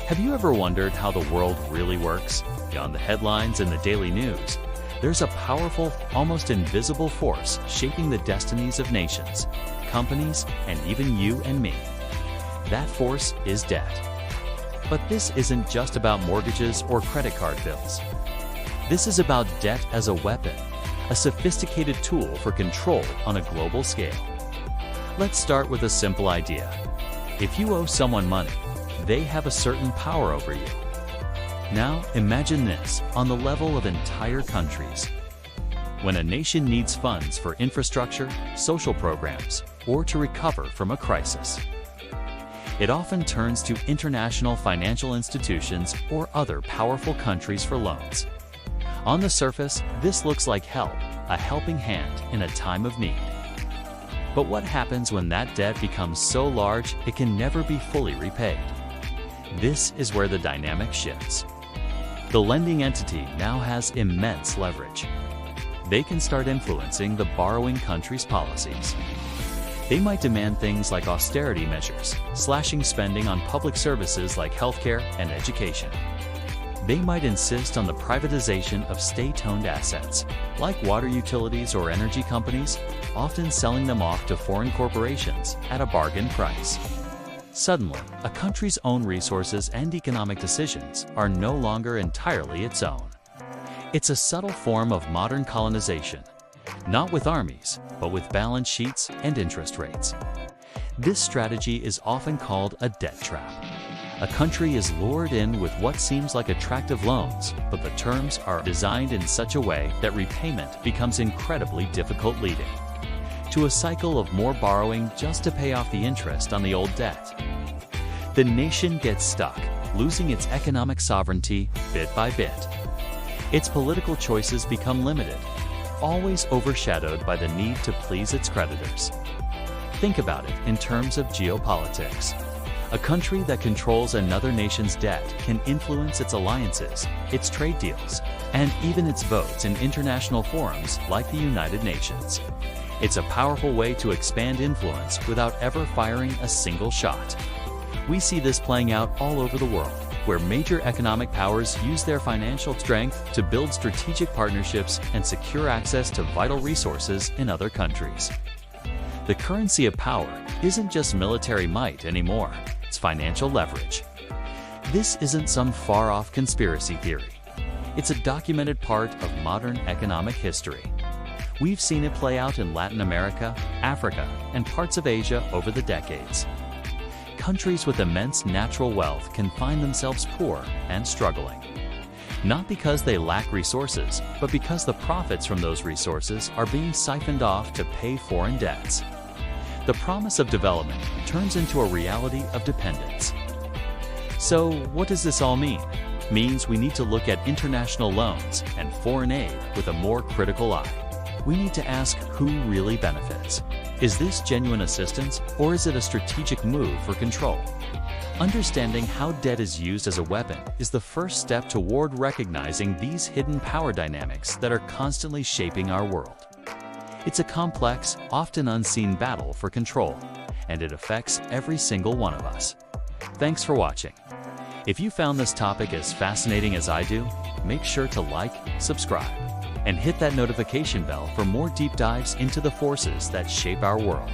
Have you ever wondered how the world really works? Beyond the headlines and the daily news, there's a powerful, almost invisible force shaping the destinies of nations, companies, and even you and me. That force is debt. But this isn't just about mortgages or credit card bills. This is about debt as a weapon, a sophisticated tool for control on a global scale. Let's start with a simple idea. If you owe someone money, they have a certain power over you. Now, imagine this on the level of entire countries. When a nation needs funds for infrastructure, social programs, or to recover from a crisis, it often turns to international financial institutions or other powerful countries for loans. On the surface, this looks like help, a helping hand in a time of need. But what happens when that debt becomes so large it can never be fully repaid? This is where the dynamic shifts. The lending entity now has immense leverage. They can start influencing the borrowing country's policies. They might demand things like austerity measures, slashing spending on public services like healthcare and education. They might insist on the privatization of state-owned assets, like water utilities or energy companies, often selling them off to foreign corporations at a bargain price. Suddenly, a country's own resources and economic decisions are no longer entirely its own. It's a subtle form of modern colonization, not with armies, but with balance sheets and interest rates. This strategy is often called a debt trap. A country is lured in with what seems like attractive loans, but the terms are designed in such a way that repayment becomes incredibly difficult, leading to a cycle of more borrowing just to pay off the interest on the old debt. The nation gets stuck, losing its economic sovereignty bit by bit. Its political choices become limited, always overshadowed by the need to please its creditors. Think about it in terms of geopolitics. A country that controls another nation's debt can influence its alliances, its trade deals, and even its votes in international forums like the United Nations. It's a powerful way to expand influence without ever firing a single shot. We see this playing out all over the world, where major economic powers use their financial strength to build strategic partnerships and secure access to vital resources in other countries. The currency of power isn't just military might anymore, it's financial leverage. This isn't some far-off conspiracy theory. It's a documented part of modern economic history. We've seen it play out in Latin America, Africa, and parts of Asia over the decades. Countries with immense natural wealth can find themselves poor and struggling. Not because they lack resources, but because the profits from those resources are being siphoned off to pay foreign debts. The promise of development turns into a reality of dependence. So, what does this all mean? It means we need to look at international loans and foreign aid with a more critical eye. We need to ask who really benefits. Is this genuine assistance, or is it a strategic move for control? Understanding how debt is used as a weapon is the first step toward recognizing these hidden power dynamics that are constantly shaping our world. It's a complex, often unseen battle for control, and it affects every single one of us. Thanks for watching. If you found this topic as fascinating as I do, make sure to like, subscribe, and hit that notification bell for more deep dives into the forces that shape our world.